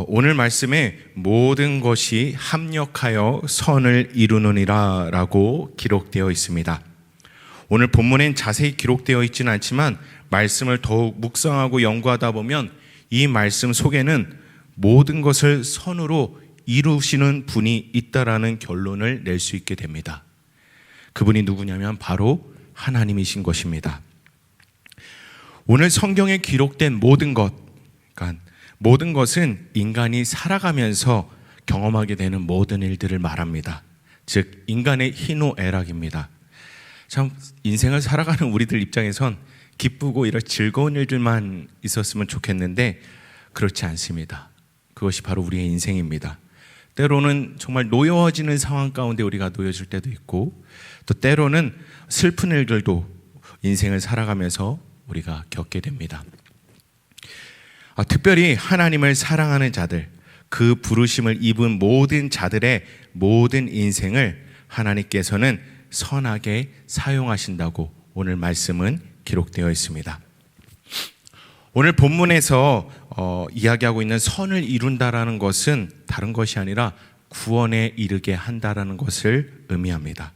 오늘 말씀에 모든 것이 합력하여 선을 이루느니라 라고 기록되어 있습니다. 오늘 본문엔 자세히 기록되어 있지는 않지만 말씀을 더욱 묵상하고 연구하다 보면 이 말씀 속에는 모든 것을 선으로 이루시는 분이 있다라는 결론을 낼 수 있게 됩니다. 그분이 누구냐면 바로 하나님이신 것입니다. 오늘 성경에 기록된 모든 것, 그러니까 모든 것은 인간이 살아가면서 경험하게 되는 모든 일들을 말합니다. 즉 인간의 희노애락입니다. 참 인생을 살아가는 우리들 입장에선 기쁘고 이런 즐거운 일들만 있었으면 좋겠는데 그렇지 않습니다. 그것이 바로 우리의 인생입니다. 때로는 정말 노여워지는 상황 가운데 우리가 놓여질 때도 있고, 또 때로는 슬픈 일들도 인생을 살아가면서 우리가 겪게 됩니다. 특별히 하나님을 사랑하는 자들, 그 부르심을 입은 모든 자들의 모든 인생을 하나님께서는 선하게 사용하신다고 오늘 말씀은 기록되어 있습니다. 오늘 본문에서 이야기하고 있는 선을 이룬다라는 것은 다른 것이 아니라 구원에 이르게 한다라는 것을 의미합니다.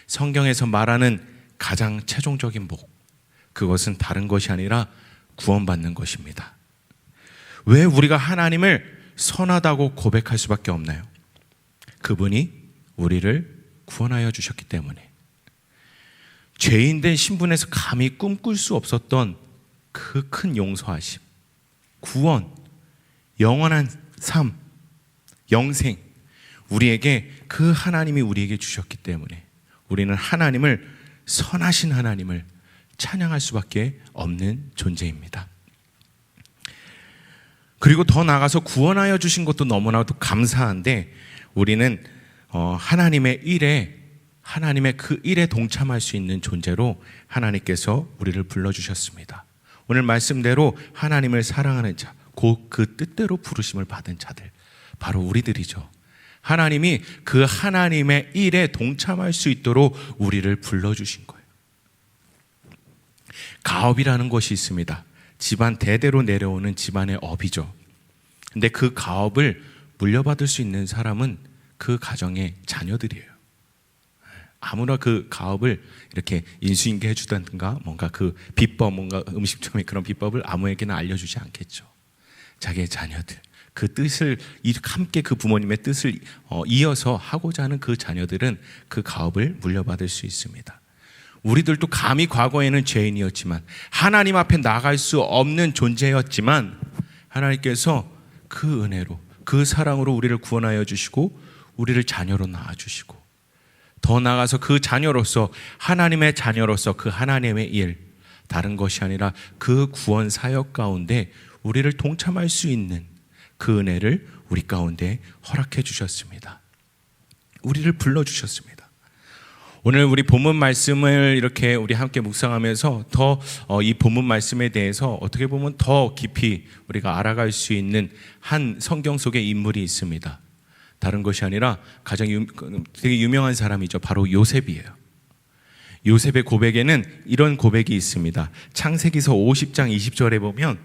성경에서 말하는 가장 최종적인 목, 그것은 다른 것이 아니라 구원받는 것입니다. 왜 우리가 하나님을 선하다고 고백할 수밖에 없나요? 그분이 우리를 구원하여 주셨기 때문에. 죄인된 신분에서 감히 꿈꿀 수 없었던 그 큰 용서하심, 구원, 영원한 삶, 영생, 우리에게 그 하나님이 우리에게 주셨기 때문에 우리는 하나님을, 선하신 하나님을 찬양할 수밖에 없는 존재입니다. 그리고 더 나아가서 구원하여 주신 것도 너무나도 감사한데 우리는 하나님의 일에, 하나님의 그 일에 동참할 수 있는 존재로 하나님께서 우리를 불러주셨습니다. 오늘 말씀대로 하나님을 사랑하는 자, 곧 그 뜻대로 부르심을 받은 자들, 바로 우리들이죠. 하나님이 그 하나님의 일에 동참할 수 있도록 우리를 불러주신 거예요. 가업이라는 것이 있습니다. 집안 대대로 내려오는 집안의 업이죠. 근데 그 가업을 물려받을 수 있는 사람은 그 가정의 자녀들이에요. 아무나 그 가업을 이렇게 인수인계 해주던가 뭔가 그 비법, 뭔가 음식점의 그런 비법을 아무에게나 알려주지 않겠죠. 자기의 자녀들, 그 뜻을 함께 그 부모님의 뜻을 이어서 하고자 하는 그 자녀들은 그 가업을 물려받을 수 있습니다. 우리들도 감히 과거에는 죄인이었지만 하나님 앞에 나갈 수 없는 존재였지만 하나님께서 그 은혜로, 그 사랑으로 우리를 구원하여 주시고 우리를 자녀로 낳아주시고, 더 나아가서 그 자녀로서, 하나님의 자녀로서 그 하나님의 일, 다른 것이 아니라 그 구원 사역 가운데 우리를 동참할 수 있는 그 은혜를 우리 가운데 허락해 주셨습니다. 우리를 불러주셨습니다. 오늘 우리 본문 말씀을 이렇게 우리 함께 묵상하면서 더 이 본문 말씀에 대해서 어떻게 보면 더 깊이 우리가 알아갈 수 있는 한 성경 속의 인물이 있습니다. 다른 것이 아니라 가장 되게 유명한 사람이죠. 바로 요셉이에요. 요셉의 고백에는 이런 고백이 있습니다. 창세기서 50장 20절에 보면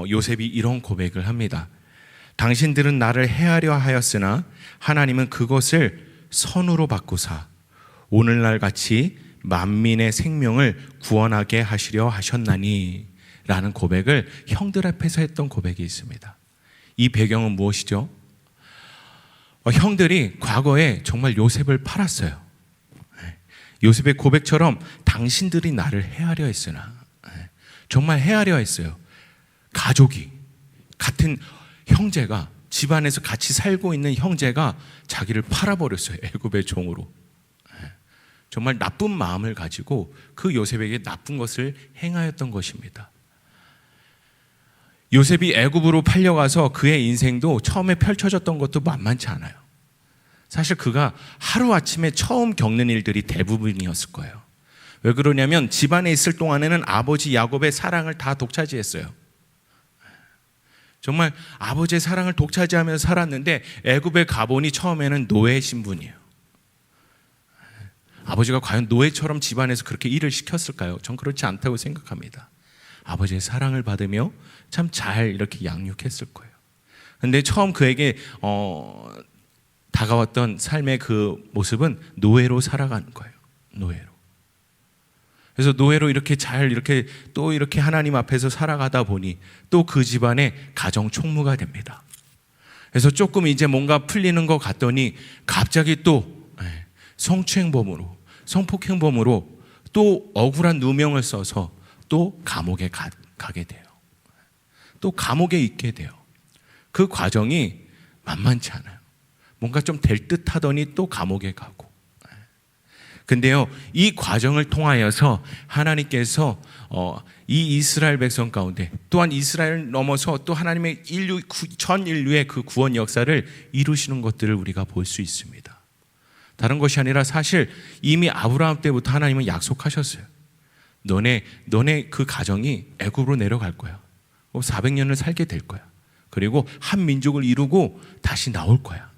요셉이 이런 고백을 합니다. 당신들은 나를 해하려 하였으나 하나님은 그것을 선으로 바꾸사 오늘날 같이 만민의 생명을 구원하게 하시려 하셨나니 라는 고백을 형들 앞에서 했던 고백이 있습니다. 이 배경은 무엇이죠? 형들이 과거에 정말 요셉을 팔았어요. 요셉의 고백처럼 당신들이 나를 해하려 했으나, 정말 해하려 했어요. 가족이, 같은 형제가, 집안에서 같이 살고 있는 형제가 자기를 팔아버렸어요. 애굽의 종으로. 정말 나쁜 마음을 가지고 그 요셉에게 나쁜 것을 행하였던 것입니다. 요셉이 애굽으로 팔려가서 그의 인생도 처음에 펼쳐졌던 것도 만만치 않아요. 사실 그가 하루아침에 처음 겪는 일들이 대부분이었을 거예요. 왜 그러냐면 집안에 있을 동안에는 아버지 야곱의 사랑을 다 독차지했어요. 정말 아버지의 사랑을 독차지하면서 살았는데 애굽에 가보니 처음에는 노예 신분이에요. 아버지가 과연 노예처럼 집안에서 그렇게 일을 시켰을까요? 전 그렇지 않다고 생각합니다. 아버지의 사랑을 받으며 참 잘 이렇게 양육했을 거예요. 근데 처음 그에게 다가왔던 삶의 그 모습은 노예로 살아가는 거예요. 노예로. 그래서 노예로 이렇게 또 이렇게 하나님 앞에서 살아가다 보니 또 그 집안의 가정 총무가 됩니다. 그래서 조금 이제 뭔가 풀리는 것 같더니 갑자기 또 성추행범으로, 성폭행범으로 또 억울한 누명을 써서 또 감옥에 가게 돼요. 또 감옥에 있게 돼요. 그 과정이 만만치 않아요. 뭔가 좀 될 듯 하더니 또 감옥에 가고. 근데요, 이 과정을 통하여서 하나님께서 이 이스라엘 백성 가운데 또한 이스라엘 넘어서 또 하나님의 전 인류의 그 구원 역사를 이루시는 것들을 우리가 볼 수 있습니다. 다른 것이 아니라 사실 이미 아브라함 때부터 하나님은 약속하셨어요. 너네 그 가정이 애굽으로 내려갈 거야. 400년을 살게 될 거야. 그리고 한 민족을 이루고 다시 나올 거야.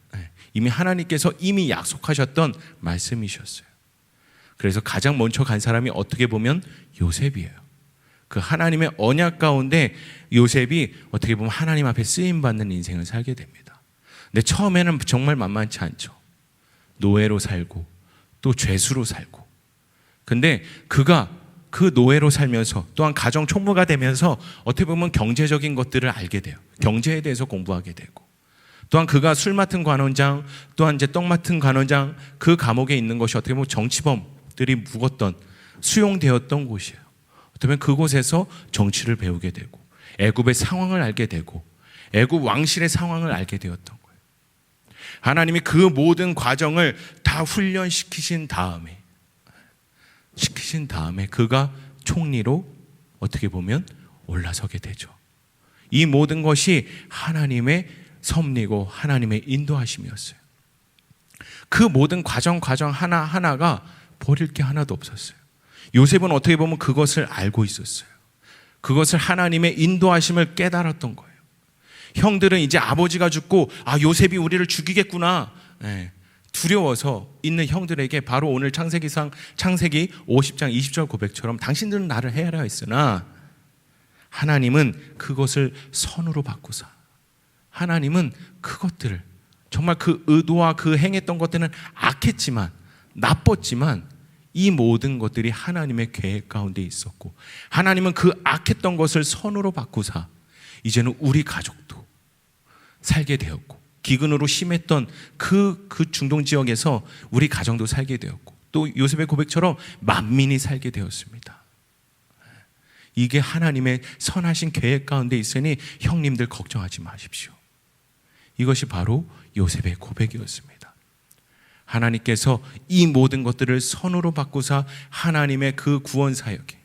이미 하나님께서 이미 약속하셨던 말씀이셨어요. 그래서 가장 먼저 간 사람이 어떻게 보면 요셉이에요. 그 하나님의 언약 가운데 요셉이 어떻게 보면 하나님 앞에 쓰임받는 인생을 살게 됩니다. 근데 처음에는 정말 만만치 않죠. 노예로 살고 또 죄수로 살고. 근데 그가 그 노예로 살면서 또한 가정 총무가 되면서 어떻게 보면 경제적인 것들을 알게 돼요. 경제에 대해서 공부하게 되고. 또한 그가 술 맡은 관원장, 또한 이제 떡 맡은 관원장, 그 감옥에 있는 것이 어떻게 보면 정치범들이 묵었던, 수용되었던 곳이에요. 어떻게 보면 그곳에서 정치를 배우게 되고, 애굽의 상황을 알게 되고, 애굽 왕실의 상황을 알게 되었던 거예요. 하나님이 그 모든 과정을 다 훈련시키신 다음에 그가 총리로 어떻게 보면 올라서게 되죠. 이 모든 것이 하나님의 섭리고 하나님의 인도하심이었어요. 그 모든 과정 하나하나가 버릴 게 하나도 없었어요. 요셉은 어떻게 보면 그것을 알고 있었어요. 그것을 하나님의 인도하심을 깨달았던 거예요. 형들은 이제 아버지가 죽고 요셉이 우리를 죽이겠구나 두려워서 있는 형들에게 바로 오늘 창세기 50장 20절 고백처럼 당신들은 나를 해하려 했으나 하나님은 그것을 선으로 바꾸사, 하나님은 그것들을 정말 그 의도와 그 행했던 것들은 악했지만, 나빴지만 이 모든 것들이 하나님의 계획 가운데 있었고, 하나님은 그 악했던 것을 선으로 바꾸사 이제는 우리 가족도 살게 되었고, 기근으로 심했던 그 중동 지역에서 우리 가정도 살게 되었고, 또 요셉의 고백처럼 만민이 살게 되었습니다. 이게 하나님의 선하신 계획 가운데 있으니 형님들 걱정하지 마십시오. 이것이 바로 요셉의 고백이었습니다. 하나님께서 이 모든 것들을 선으로 바꾸사 하나님의 그 구원 사역에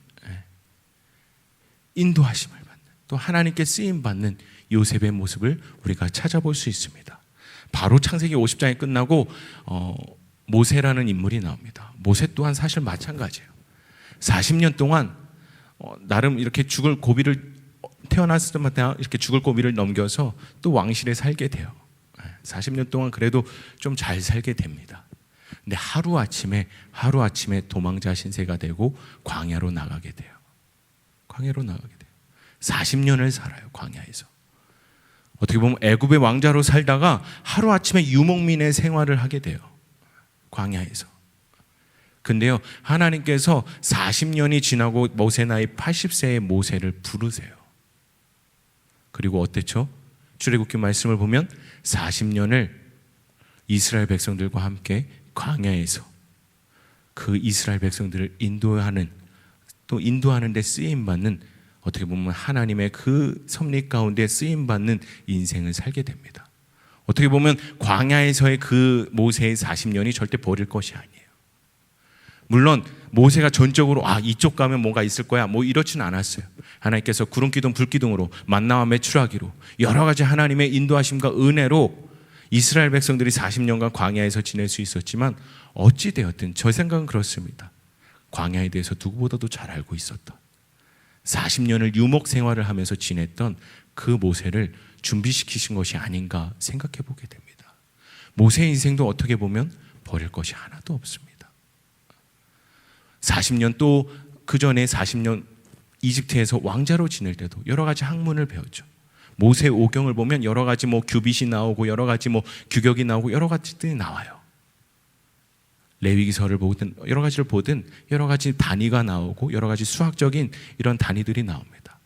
인도하심을 받는, 또 하나님께 쓰임 받는 요셉의 모습을 우리가 찾아볼 수 있습니다. 바로 창세기 50장이 끝나고 모세라는 인물이 나옵니다. 모세 또한 사실 마찬가지예요. 40년 동안 나름 이렇게 죽을 고비를, 태어났을 때마다 이렇게 죽을 고비를 넘겨서 또 왕실에 살게 돼요. 40년 동안 그래도 좀 잘 살게 됩니다. 근데 하루아침에 도망자 신세가 되고 광야로 나가게 돼요. 40년을 살아요, 광야에서. 어떻게 보면 애굽의 왕자로 살다가 하루아침에 유목민의 생활을 하게 돼요, 광야에서. 근데요, 하나님께서 40년이 지나고 모세 나이 80세의 모세를 부르세요. 그리고 어땠죠? 출애굽기 말씀을 보면 40년을 이스라엘 백성들과 함께 광야에서 그 이스라엘 백성들을 인도하는 데 쓰임받는, 어떻게 보면 하나님의 그 섭리 가운데 쓰임받는 인생을 살게 됩니다. 어떻게 보면 광야에서의 그 모세의 40년이 절대 버릴 것이 아니에요. 물론 모세가 전적으로 이쪽 가면 뭔가 있을 거야 이렇진 않았어요. 하나님께서 구름기둥 불기둥으로 만나와 메추라기로 여러 가지 하나님의 인도하심과 은혜로 이스라엘 백성들이 40년간 광야에서 지낼 수 있었지만, 어찌 되었든 저 생각은 그렇습니다. 광야에 대해서 누구보다도 잘 알고 있었던, 40년을 유목 생활을 하면서 지냈던 그 모세를 준비시키신 것이 아닌가 생각해 보게 됩니다. 모세의 인생도 어떻게 보면 버릴 것이 하나도 없습니다. 40년, 또 그 전에 40년 이집트에서 왕자로 지낼 때도 여러 가지 학문을 배웠죠. 모세 오경을 보면 여러 가지 뭐 규빗이 나오고 여러 가지 뭐 규격이 나오고 여러 가지들이 나와요. 레위기서를 보든 여러 가지를 보든 여러 가지 단위가 나오고 여러 가지 수학적인 이런 단위들이 나옵니다.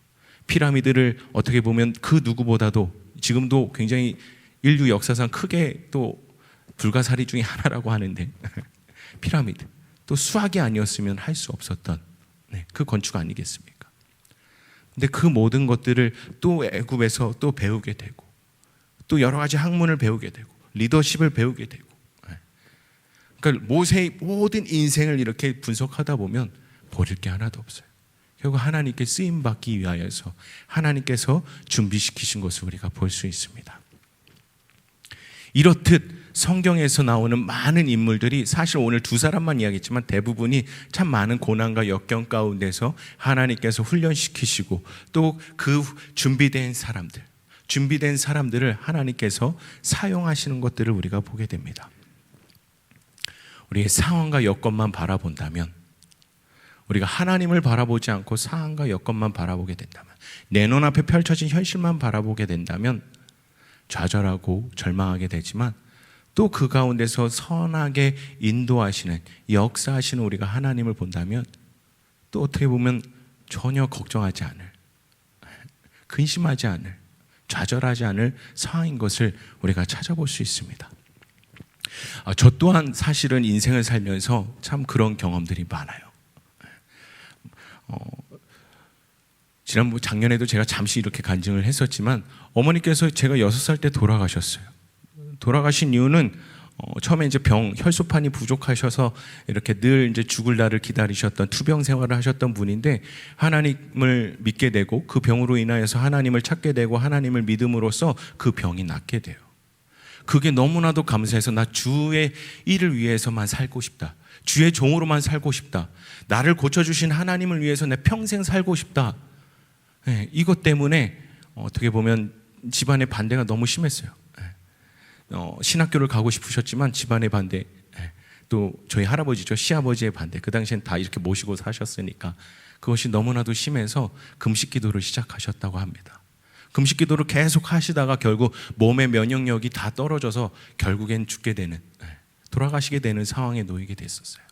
피라미드를 어떻게 보면 그 누구보다도 지금도 굉장히 인류 역사상 크게 또 불가사리 중에 하나라고 하는데 피라미드 또 수학이 아니었으면 할 수 없었던 그 건축 아니겠습니까? 근데 그 모든 것들을 또 애굽에서 또 배우게 되고 또 여러 가지 학문을 배우게 되고 리더십을 배우게 되고, 그러니까 모세의 모든 인생을 이렇게 분석하다 보면 버릴 게 하나도 없어요. 결국 하나님께 쓰임받기 위하여서 하나님께서 준비시키신 것을 우리가 볼 수 있습니다. 이렇듯 성경에서 나오는 많은 인물들이 사실 오늘 두 사람만 이야기했지만 대부분이 참 많은 고난과 역경 가운데서 하나님께서 훈련시키시고 또 그 준비된 사람들을 하나님께서 사용하시는 것들을 우리가 보게 됩니다. 우리의 상황과 여건만 바라본다면, 우리가 하나님을 바라보지 않고 상황과 여건만 바라보게 된다면, 내 눈앞에 펼쳐진 현실만 바라보게 된다면 좌절하고 절망하게 되지만 또 그 가운데서 선하게 인도하시는, 역사하시는 우리가 하나님을 본다면 또 어떻게 보면 전혀 걱정하지 않을, 근심하지 않을, 좌절하지 않을 상황인 것을 우리가 찾아볼 수 있습니다. 저 또한 사실은 인생을 살면서 참 그런 경험들이 많아요. 작년에도 제가 잠시 이렇게 간증을 했었지만 어머니께서 제가 6살 때 돌아가셨어요. 돌아가신 이유는 처음에 이제 혈소판이 부족하셔서 이렇게 늘 이제 죽을 날을 기다리셨던 투병 생활을 하셨던 분인데 하나님을 믿게 되고 그 병으로 인하여서 하나님을 찾게 되고 하나님을 믿음으로써 그 병이 낫게 돼요. 그게 너무나도 감사해서 나 주의 일을 위해서만 살고 싶다. 주의 종으로만 살고 싶다. 나를 고쳐주신 하나님을 위해서 내 평생 살고 싶다. 이것 때문에 어떻게 보면 집안의 반대가 너무 심했어요. 신학교를 가고 싶으셨지만 집안의 반대, 또 저희 할아버지죠, 시아버지의 반대, 그 당시엔 다 이렇게 모시고 사셨으니까 그것이 너무나도 심해서 금식 기도를 시작하셨다고 합니다. 금식 기도를 계속 하시다가 결국 몸의 면역력이 다 떨어져서 결국엔 죽게 되는, 돌아가시게 되는 상황에 놓이게 됐었어요.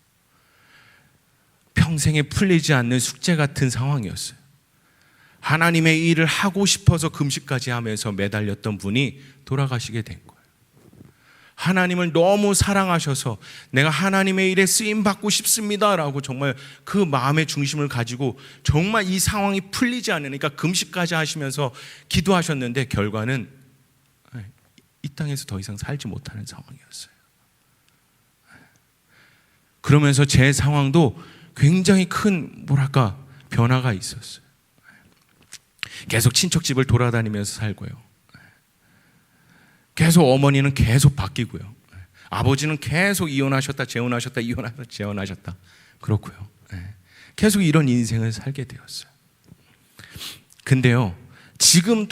평생에 풀리지 않는 숙제 같은 상황이었어요. 하나님의 일을 하고 싶어서 금식까지 하면서 매달렸던 분이 돌아가시게 된 거예요. 하나님을 너무 사랑하셔서 내가 하나님의 일에 쓰임받고 싶습니다라고 정말 그 마음의 중심을 가지고 정말 이 상황이 풀리지 않으니까 금식까지 하시면서 기도하셨는데 결과는 이 땅에서 더 이상 살지 못하는 상황이었어요. 그러면서 제 상황도 굉장히 큰 변화가 있었어요. 계속 친척집을 돌아다니면서 살고요. 계속 어머니는 계속 바뀌고요. 아버지는 계속 이혼하셨다 재혼하셨다 이혼하셨다 재혼하셨다 그렇고요. 계속 이런 인생을 살게 되었어요. 근데요, 지금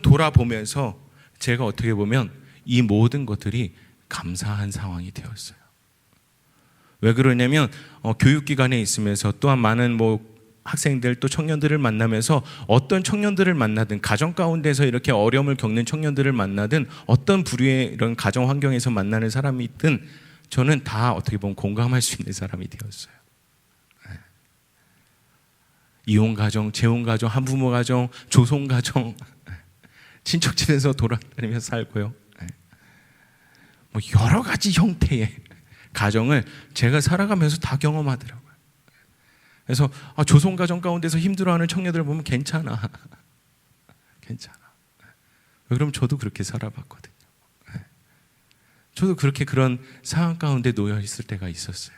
돌아보면서 제가 어떻게 보면 이 모든 것들이 감사한 상황이 되었어요. 왜 그러냐면 교육기관에 있으면서 또한 많은 학생들 또 청년들을 만나면서 어떤 청년들을 만나든 가정 가운데서 이렇게 어려움을 겪는 청년들을 만나든 어떤 부류의 이런 가정 환경에서 만나는 사람이 있든 저는 다 어떻게 보면 공감할 수 있는 사람이 되었어요. 이혼 가정, 재혼 가정, 한부모 가정, 조손 가정, 친척집에서 돌아다니면서 살고요. 여러 가지 형태의 가정을 제가 살아가면서 다 경험하더라고요. 그래서 조손 가정 가운데서 힘들어하는 청년들을 보면 괜찮아. 왜 그러면 저도 그렇게 살아봤거든요. 저도 그렇게 그런 상황 가운데 놓여 있을 때가 있었어요.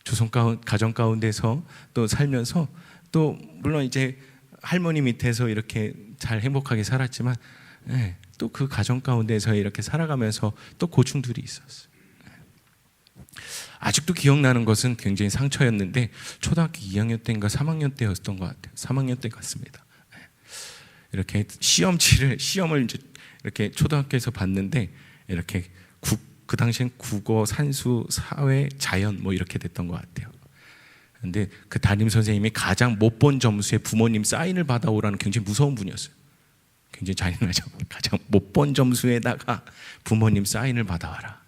조손 가정 가운데서 또 살면서 또 물론 이제 할머니 밑에서 이렇게 잘 행복하게 살았지만 또 그 가정 가운데서 이렇게 살아가면서 또 고충들이 있었어요. 아직도 기억나는 것은 굉장히 상처였는데 초등학교 2학년 때인가 3학년 때였던 것 같아요. 3학년 때 같습니다. 이렇게 시험을 이제 이렇게 초등학교에서 봤는데 이렇게 그 당시엔 국어, 산수, 사회, 자연 이렇게 됐던 것 같아요. 근데 그 담임 선생님이 가장 못 본 점수에 부모님 사인을 받아오라는 굉장히 무서운 분이었어요. 굉장히 잔인하죠. 가장 못 본 점수에다가 부모님 사인을 받아와라.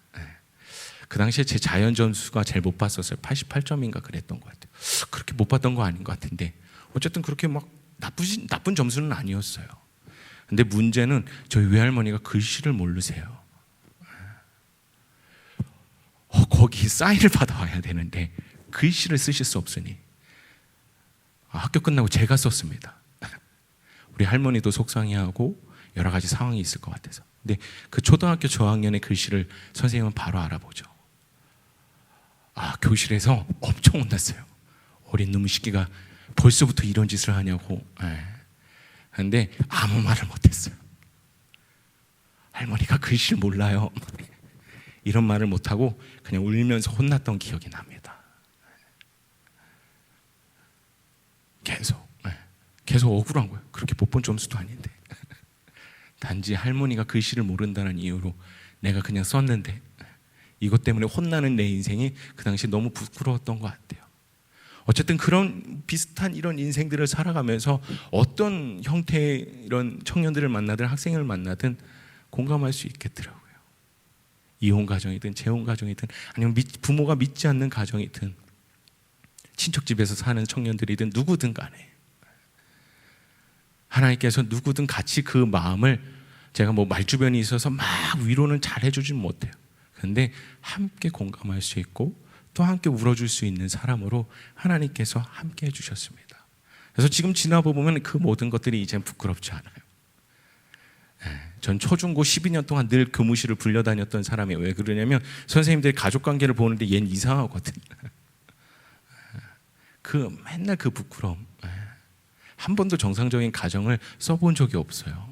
그 당시에 제 자연 점수가 제일 못 봤었어요. 88점인가 그랬던 것 같아요. 그렇게 못 봤던 거 아닌 것 같은데 어쨌든 그렇게 막 나쁜 점수는 아니었어요. 근데 문제는 저희 외할머니가 글씨를 모르세요. 거기 사인을 받아와야 되는데 글씨를 쓰실 수 없으니 학교 끝나고 제가 썼습니다. 우리 할머니도 속상해하고 여러 가지 상황이 있을 것 같아서. 근데 그 초등학교 저학년의 글씨를 선생님은 바로 알아보죠. 교실에서 엄청 혼났어요. 어린 놈의 새끼가 벌써부터 이런 짓을 하냐고. 그런데 아무 말을 못했어요. 할머니가 글씨를 몰라요. 이런 말을 못하고 그냥 울면서 혼났던 기억이 납니다. 계속 억울한 거예요. 그렇게 못 본 점수도 아닌데. 단지 할머니가 글씨를 모른다는 이유로 내가 그냥 썼는데 이것 때문에 혼나는 내 인생이 그 당시 너무 부끄러웠던 것 같아요. 어쨌든 그런 비슷한 이런 인생들을 살아가면서 어떤 형태의 이런 청년들을 만나든 학생을 만나든 공감할 수 있겠더라고요. 이혼 가정이든 재혼 가정이든 아니면 부모가 믿지 않는 가정이든 친척집에서 사는 청년들이든 누구든 간에 하나님께서 누구든 같이 그 마음을 제가 뭐 말주변이 있어서 막 위로는 잘 해주진 못해요. 그런데 함께 공감할 수 있고 또 함께 울어줄 수 있는 사람으로 하나님께서 함께 해주셨습니다. 그래서 지금 지나보면 그 모든 것들이 이젠 부끄럽지 않아요. 전 초중고 12년 동안 늘 교무실을 불려다녔던 사람이에요. 왜 그러냐면 선생님들이 가족관계를 보는데 얘는 이상하거든. 맨날 그 부끄러움. 한 번도 정상적인 가정을 써본 적이 없어요.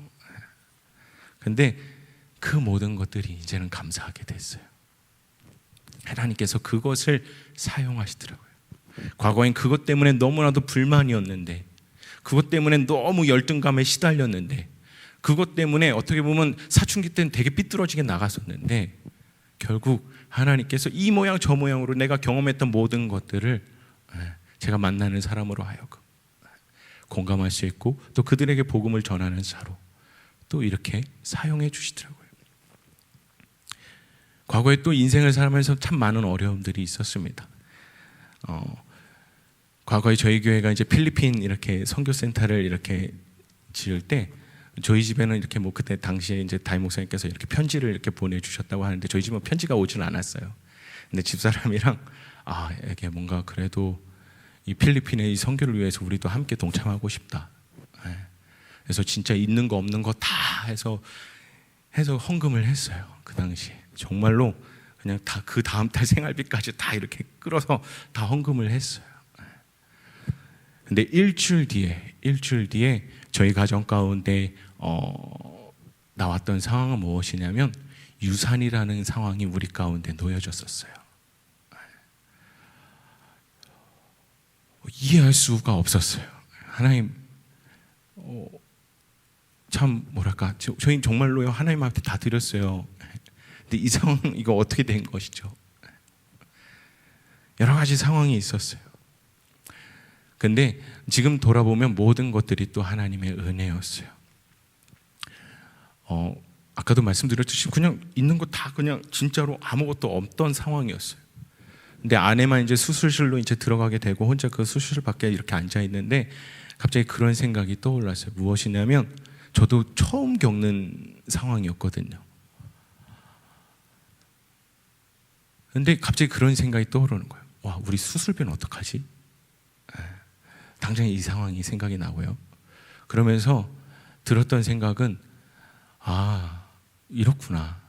근데 그 모든 것들이 이제는 감사하게 됐어요. 하나님께서 그것을 사용하시더라고요. 과거엔 그것 때문에 너무나도 불만이었는데, 그것 때문에 너무 열등감에 시달렸는데, 그것 때문에 어떻게 보면 사춘기 때는 되게 삐뚤어지게 나갔었는데 결국 하나님께서 이 모양 저 모양으로 내가 경험했던 모든 것들을 제가 만나는 사람으로 하여금 공감할 수 있고 또 그들에게 복음을 전하는 자로 또 이렇게 사용해 주시더라고요. 과거에 또 인생을 살면서 참 많은 어려움들이 있었습니다. 과거에 저희 교회가 이제 필리핀 이렇게 선교센터를 이렇게 지을 때 저희 집에는 이렇게 뭐 그때 당시에 이제 담임 목사님께서 이렇게 편지를 이렇게 보내주셨다고 하는데 저희 집은 편지가 오진 않았어요. 근데 집사람이랑 이게 뭔가 그래도 이 필리핀의 이 선교를 위해서 우리도 함께 동참하고 싶다. 그래서 진짜 있는 거 없는 거 다 해서 헌금을 했어요. 그 당시에 정말로 그냥 다 그 다음 달 생활비까지 다 이렇게 끌어서 다 헌금을 했어요. 근데 일주일 뒤에 저희 가정 가운데 나왔던 상황은 무엇이냐면 유산이라는 상황이 우리 가운데 놓여졌었어요. 이해할 수가 없었어요. 하나님, 참 뭐랄까, 저희 정말로요 하나님 앞에 다 드렸어요. 근데 이 상황 이거 어떻게 된 것이죠? 여러 가지 상황이 있었어요. 근데 지금 돌아보면 모든 것들이 또 하나님의 은혜였어요. 아까도 말씀드렸듯이 그냥 있는 거 다 그냥 진짜로 아무것도 없던 상황이었어요. 근데 아내만 이제 수술실로 이제 들어가게 되고 혼자 그 수술실 밖에 이렇게 앉아 있는데 갑자기 그런 생각이 떠올랐어요. 무엇이냐면 저도 처음 겪는 상황이었거든요. 근데 갑자기 그런 생각이 떠오르는 거예요. 와, 우리 수술비는 어떡하지? 당장 이 상황이 생각이 나고요. 그러면서 들었던 생각은 이렇구나.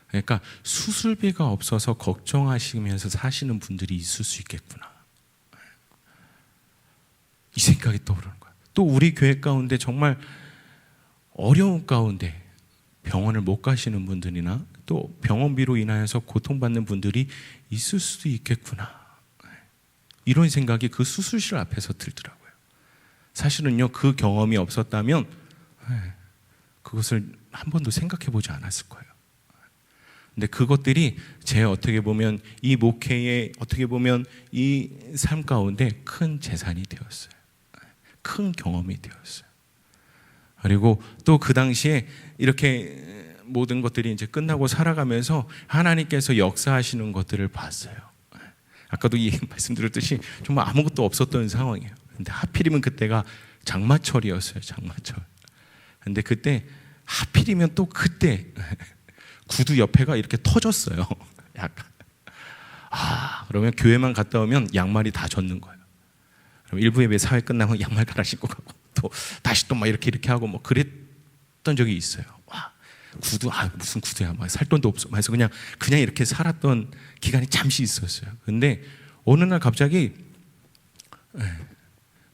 그러니까 수술비가 없어서 걱정하시면서 사시는 분들이 있을 수 있겠구나. 이 생각이 떠오르는 거예요. 또 우리 교회 가운데 정말 어려운 가운데 병원을 못 가시는 분들이나 또 병원비로 인하여서 고통받는 분들이 있을 수도 있겠구나. 이런 생각이 그 수술실 앞에서 들더라고요. 사실은요, 그 경험이 없었다면 그것을 한 번도 생각해 보지 않았을 거예요. 근데 그것들이 제 어떻게 보면 이 목회의 어떻게 보면 이 삶 가운데 큰 재산이 되었어요. 큰 경험이 되었어요. 그리고 또 그 당시에 이렇게 모든 것들이 이제 끝나고 살아가면서 하나님께서 역사하시는 것들을 봤어요. 아까도 이 말씀드렸듯이 정말 아무것도 없었던 상황이에요. 근데 하필이면 그때가 장마철이었어요. 장마철. 근데 그때 하필이면 또 그때 구두 옆에가 이렇게 터졌어요. 약간. 그러면 교회만 갔다 오면 양말이 다 젖는 거예요. 그럼 일부 예배 사회 끝나면 양말 갈아 신고 가고 또 다시 또 막 이렇게 하고 뭐 그랬던 적이 있어요. 구두 무슨 구두야, 막 살 돈도 없어. 그래서 그냥 이렇게 살았던 기간이 잠시 있었어요. 근데 어느 날 갑자기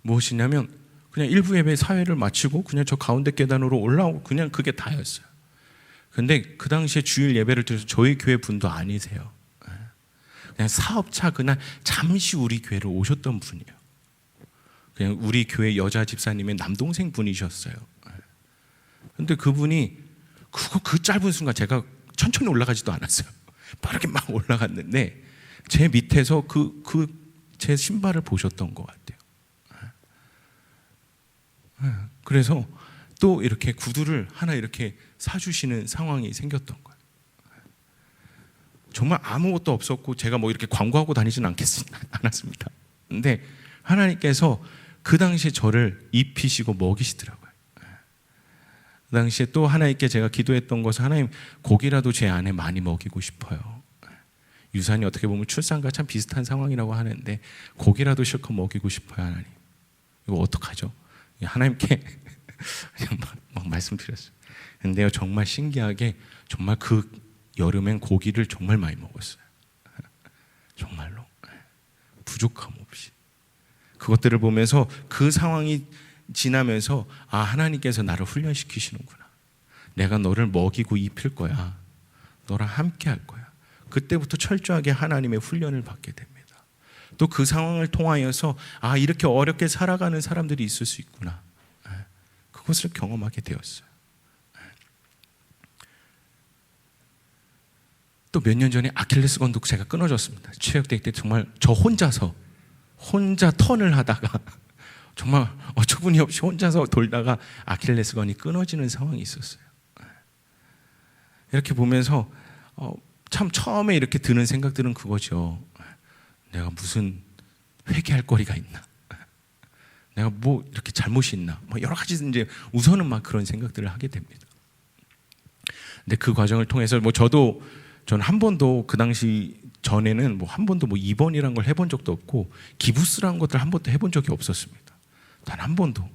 무엇이냐면 그냥 일부 예배 사회를 마치고 그냥 저 가운데 계단으로 올라오고 그냥 그게 다였어요. 근데 그 당시에 주일 예배를 드려서 저희 교회 분도 아니세요. 그냥 사업차 그날 잠시 우리 교회를 오셨던 분이에요. 그냥 우리 교회 여자 집사님의 남동생 분이셨어요. 근데 그분이 그 짧은 순간 제가 천천히 올라가지도 않았어요. 빠르게 막 올라갔는데 제 밑에서 제 신발을 보셨던 것 같아요. 그래서 또 이렇게 구두를 하나 이렇게 사주시는 상황이 생겼던 거예요. 정말 아무것도 없었고 제가 뭐 이렇게 광고하고 다니지는 않았습니다. 근데 하나님께서 그 당시에 저를 입히시고 먹이시더라고요. 그 당시에 또 하나님께 제가 기도했던 것은 하나님, 고기라도 제 안에 많이 먹이고 싶어요. 유산이 어떻게 보면 출산과 참 비슷한 상황이라고 하는데 고기라도 실컷 먹이고 싶어요. 하나님, 이거 어떡하죠? 하나님께 그냥 막 말씀드렸어요. 근데요, 정말 신기하게 정말 그 여름엔 고기를 정말 많이 먹었어요. 정말로 부족함 없이. 그것들을 보면서 그 상황이 지나면서 하나님께서 나를 훈련시키시는구나. 내가 너를 먹이고 입힐 거야. 너랑 함께 할 거야. 그때부터 철저하게 하나님의 훈련을 받게 됩니다. 또 그 상황을 통하여서 이렇게 어렵게 살아가는 사람들이 있을 수 있구나. 그것을 경험하게 되었어요. 또 몇 년 전에 아킬레스건도 제가 끊어졌습니다. 체육대회 때 정말 저 혼자 턴을 하다가 정말 어처구니 없이 혼자서 돌다가 아킬레스건이 끊어지는 상황이 있었어요. 이렇게 보면서 참 처음에 이렇게 드는 생각들은 그거죠. 내가 무슨 회개할 거리가 있나? 내가 뭐 이렇게 잘못이 있나? 뭐 여러 가지 이제 우선은 막 그런 생각들을 하게 됩니다. 근데 그 과정을 통해서 저는 한 번도 그 당시 전에는 한 번도 입원이란 걸 해본 적도 없고 기부스라는 것들 한 번도 해본 적이 없었습니다. 단 한 번도.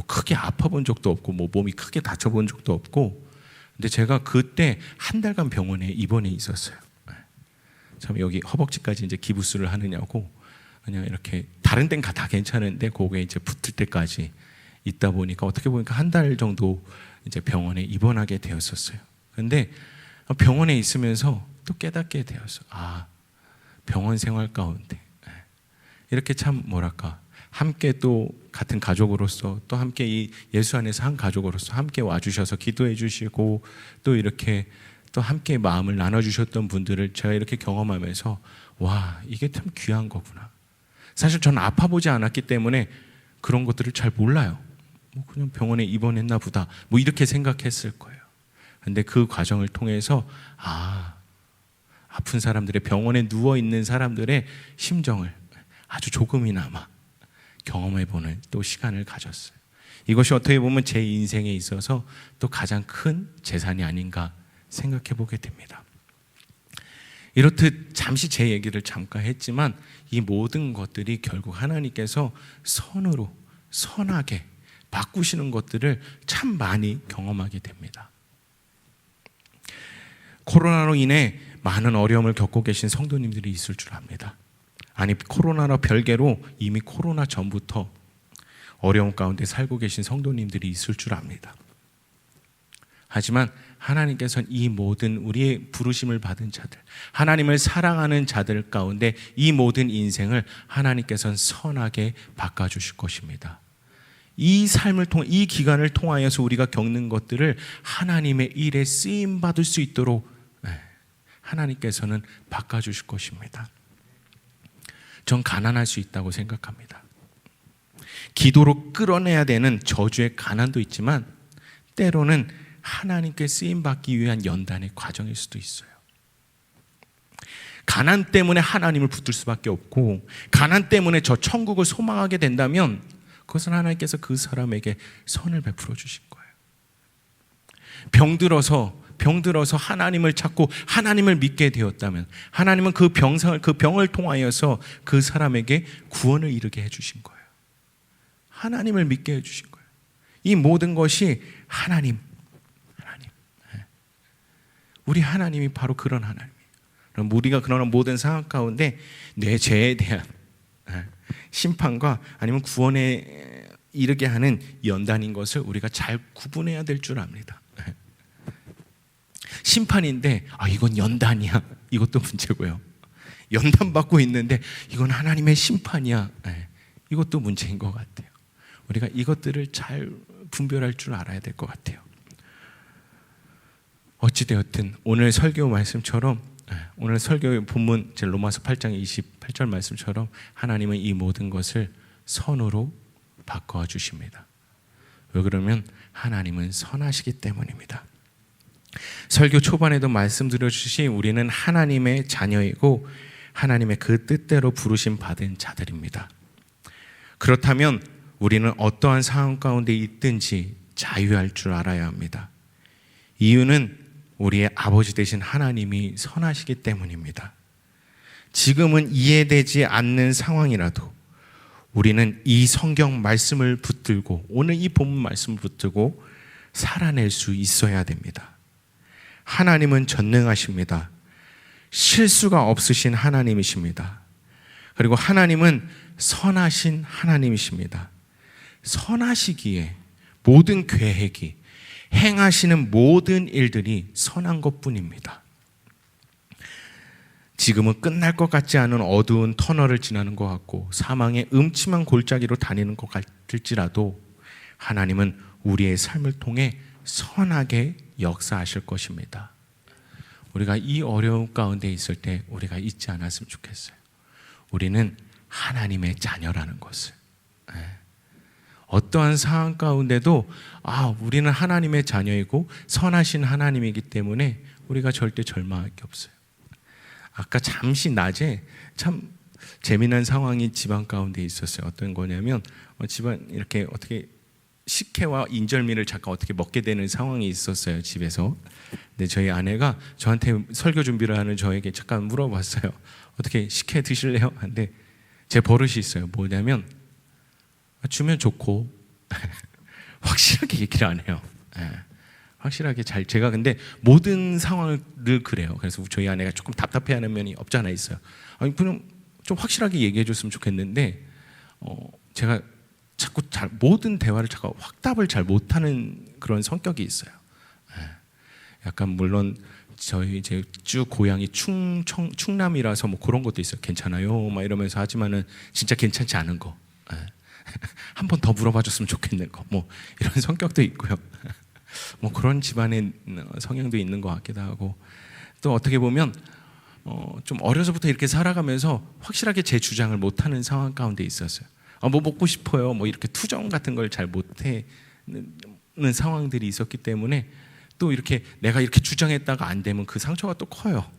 크게 아파본 적도 없고 몸이 크게 다쳐본 적도 없고. 근데 제가 그때 한 달간 병원에 입원해 있었어요. 참 여기 허벅지까지 이제 기부스를 하느냐고 그냥 이렇게 다른 데는 다 괜찮은데 거기에 이제 붙을 때까지 있다 보니까 어떻게 보니까 한 달 정도 이제 병원에 입원하게 되었었어요. 근데 병원에 있으면서 또 깨닫게 되었어. 병원 생활 가운데 이렇게 참 함께 또 같은 가족으로서 또 함께 이 예수 안에서 한 가족으로서 함께 와주셔서 기도해 주시고 또 이렇게 또 함께 마음을 나눠주셨던 분들을 제가 이렇게 경험하면서 이게 참 귀한 거구나. 사실 저는 아파보지 않았기 때문에 그런 것들을 잘 몰라요. 그냥 병원에 입원했나 보다 이렇게 생각했을 거예요. 근데 그 과정을 통해서 아픈 사람들의, 병원에 누워있는 사람들의 심정을 아주 조금이나마 경험해보는 또 시간을 가졌어요. 이것이 어떻게 보면 제 인생에 있어서 또 가장 큰 재산이 아닌가 생각해보게 됩니다. 이렇듯 잠시 제 얘기를 잠깐 했지만 이 모든 것들이 결국 하나님께서 선하게 바꾸시는 것들을 참 많이 경험하게 됩니다. 코로나로 인해 많은 어려움을 겪고 계신 성도님들이 있을 줄 압니다. 코로나로 별개로 이미 코로나 전부터 어려움 가운데 살고 계신 성도님들이 있을 줄 압니다. 하지만 하나님께서는 이 모든 우리의 부르심을 받은 자들, 하나님을 사랑하는 자들 가운데 이 모든 인생을 하나님께서는 선하게 바꿔주실 것입니다. 이 삶을 통해, 이 기간을 통하여서 우리가 겪는 것들을 하나님의 일에 쓰임 받을 수 있도록 하나님께서는 바꿔주실 것입니다. 전 가난할 수 있다고 생각합니다. 기도로 끌어내야 되는 저주의 가난도 있지만 때로는 하나님께 쓰임받기 위한 연단의 과정일 수도 있어요. 가난 때문에 하나님을 붙들 수밖에 없고 가난 때문에 저 천국을 소망하게 된다면 그것은 하나님께서 그 사람에게 선을 베풀어 주신 거예요. 병들어서 하나님을 찾고 하나님을 믿게 되었다면 하나님은 그 병을 통하여서 그 사람에게 구원을 이루게 해주신 거예요. 하나님을 믿게 해주신 거예요. 이 모든 것이 하나님. 우리 하나님이 바로 그런 하나님이에요. 그럼 우리가 그런 모든 상황 가운데 내 죄에 대한 심판과 아니면 구원에 이르게 하는 연단인 것을 우리가 잘 구분해야 될 줄 압니다. 심판인데 이건 연단이야, 이것도 문제고요. 연단받고 있는데 이건 하나님의 심판이야, 이것도 문제인 것 같아요. 우리가 이것들을 잘 분별할 줄 알아야 될 것 같아요. 어찌되었든 오늘 설교 말씀처럼, 오늘 설교의 본문 제 로마서 8장 28절 말씀처럼 하나님은 이 모든 것을 선으로 바꿔 주십니다. 왜 그러면 하나님은 선하시기 때문입니다. 설교 초반에도 말씀드렸듯이 우리는 하나님의 자녀이고 하나님의 그 뜻대로 부르심 받은 자들입니다. 그렇다면 우리는 어떠한 상황 가운데 있든지 자유할 줄 알아야 합니다. 이유는 우리의 아버지 되신 하나님이 선하시기 때문입니다. 지금은 이해되지 않는 상황이라도 우리는 이 성경 말씀을 붙들고 오늘 이 본문 말씀을 붙들고 살아낼 수 있어야 됩니다. 하나님은 전능하십니다. 실수가 없으신 하나님이십니다. 그리고 하나님은 선하신 하나님이십니다. 선하시기에 모든 계획이 행하시는 모든 일들이 선한 것뿐입니다. 지금은 끝날 것 같지 않은 어두운 터널을 지나는 것 같고 사망의 음침한 골짜기로 다니는 것 같을지라도 하나님은 우리의 삶을 통해 선하게 역사하실 것입니다. 우리가 이 어려움 가운데 있을 때 우리가 잊지 않았으면 좋겠어요. 우리는 하나님의 자녀라는 것을. 어떠한 상황 가운데도 우리는 하나님의 자녀이고 선하신 하나님이기 때문에 우리가 절대 절망할 게 없어요. 아까 잠시 낮에 참 재미난 상황이 집안 가운데 있었어요. 어떤 거냐면 집안 이렇게 어떻게 식혜와 인절미를 잠깐 어떻게 먹게 되는 상황이 있었어요, 집에서. 근데 저희 아내가 저한테 설교 준비를 하는 저에게 잠깐 물어봤어요. 어떻게 식혜 드실래요? 근데 제 버릇이 있어요. 뭐냐면 주면 좋고 확실하게 얘기를 안 해요. 확실하게 제가 근데 모든 상황을 늘 그래요. 그래서 저희 아내가 조금 답답해하는 면이 없지 않아 있어요. 그냥 좀 확실하게 얘기해줬으면 좋겠는데 제가 자꾸 모든 대화를 자꾸 확답을 잘 못하는 그런 성격이 있어요. 약간 물론 저희 이제 쭉 고향이 충남이라서 뭐 그런 것도 있어요. 괜찮아요, 막 이러면서 하지만은 진짜 괜찮지 않은 거. 한 번 더 물어봐줬으면 좋겠는 거, 뭐 이런 성격도 있고요. 뭐 그런 집안의 성향도 있는 것 같기도 하고 또 어떻게 보면 좀 어려서부터 이렇게 살아가면서 확실하게 제 주장을 못하는 상황 가운데 있었어요. 뭐 먹고 싶어요, 뭐 이렇게 투정 같은 걸 잘 못하는 상황들이 있었기 때문에 또 이렇게 내가 이렇게 주장했다가 안 되면 그 상처가 또 커요.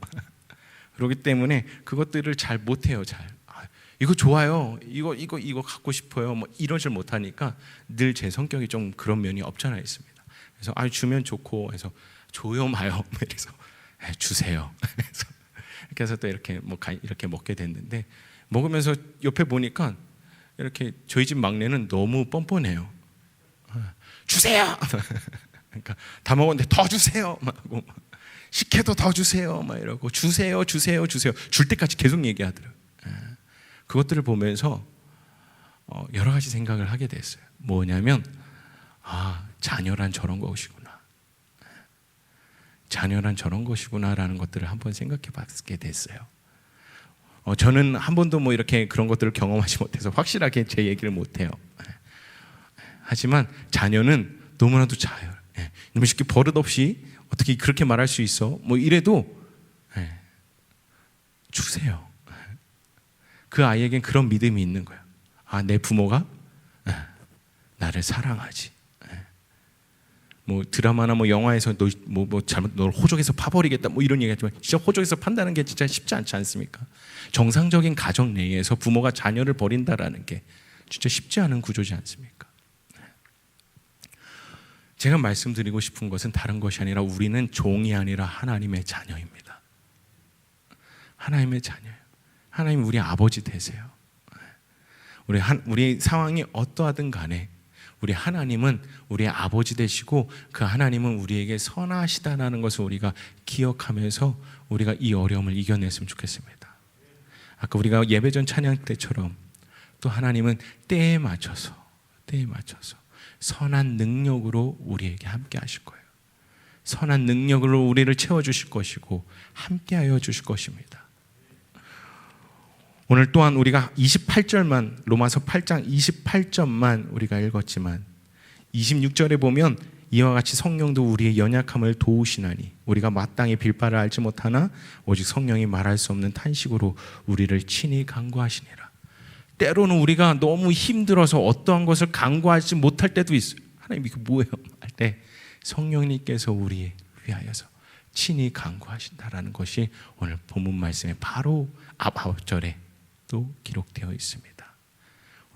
그렇기 때문에 그것들을 잘 못해요. 이거 좋아요, 이거 갖고 싶어요, 뭐 이러질 못하니까 늘 제 성격이 좀 그런 면이 없잖아 있습니다. 그래서 주면 좋고 해서 줘요 마요 그래서 주세요. 이렇게 해서 또 이렇게 이렇게 먹게 됐는데 먹으면서 옆에 보니까 이렇게 저희 집 막내는 너무 뻔뻔해요. 주세요. 그러니까 다 먹었는데 더 주세요 막 하고 식혜도 더 주세요 막 이러고 주세요 줄 때까지 계속 얘기하더라고요. 그것들을 보면서 여러 가지 생각을 하게 됐어요. 뭐냐면 자녀란 저런 것이구나. 자녀란 저런 것이구나라는 것들을 한번 생각해 봤게 됐어요. 저는 한 번도 뭐 이렇게 그런 것들을 경험하지 못해서 확실하게 제 얘기를 못해요. 하지만 자녀는 너무나도 자요. 이놈의 새끼 버릇 없이 어떻게 그렇게 말할 수 있어? 뭐 이래도 주세요. 그 아이에겐 그런 믿음이 있는 거예요. 아, 내 부모가 나를 사랑하지. 뭐 드라마나 뭐 영화에서 너 잘못 널 호적에서 파버리겠다 뭐 이런 얘기하지만 진짜 호적에서 판다는 게 진짜 쉽지 않지 않습니까? 정상적인 가정 내에서 부모가 자녀를 버린다라는 게 진짜 쉽지 않은 구조지 않습니까? 제가 말씀드리고 싶은 것은 다른 것이 아니라 우리는 종이 아니라 하나님의 자녀입니다. 하나님의 자녀예요. 하나님 우리 아버지 되세요. 우리 상황이 어떠하든 간에 우리 하나님은 우리의 아버지 되시고 그 하나님은 우리에게 선하시다라는 것을 우리가 기억하면서 우리가 이 어려움을 이겨냈으면 좋겠습니다. 아까 우리가 예배전 찬양 때처럼 또 하나님은 때에 맞춰서 선한 능력으로 우리에게 함께 하실 거예요. 선한 능력으로 우리를 채워주실 것이고 함께하여 주실 것입니다. 오늘 또한 우리가 28절만 로마서 8장 28절만 우리가 읽었지만 26절에 보면 이와 같이 성령도 우리의 연약함을 도우시나니 우리가 마땅히 빌 바를 알지 못하나 오직 성령이 말할 수 없는 탄식으로 우리를 친히 간구하시니라. 때로는 우리가 너무 힘들어서 어떠한 것을 간구하지 못할 때도 있어요. 하나님 이거 뭐예요? 할 때 성령님께서 우리 위하여서 친히 간구하신다라는 것이 오늘 본문 말씀에 바로 앞 9절에 또 기록되어 있습니다.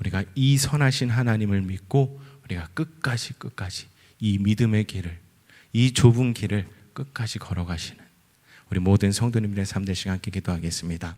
우리가 이 선하신 하나님을 믿고 우리가 끝까지 이 믿음의 길을, 이 좁은 길을 끝까지 걸어가시는 우리 모든 성도님들의 삶 되시길 함께 기도하겠습니다.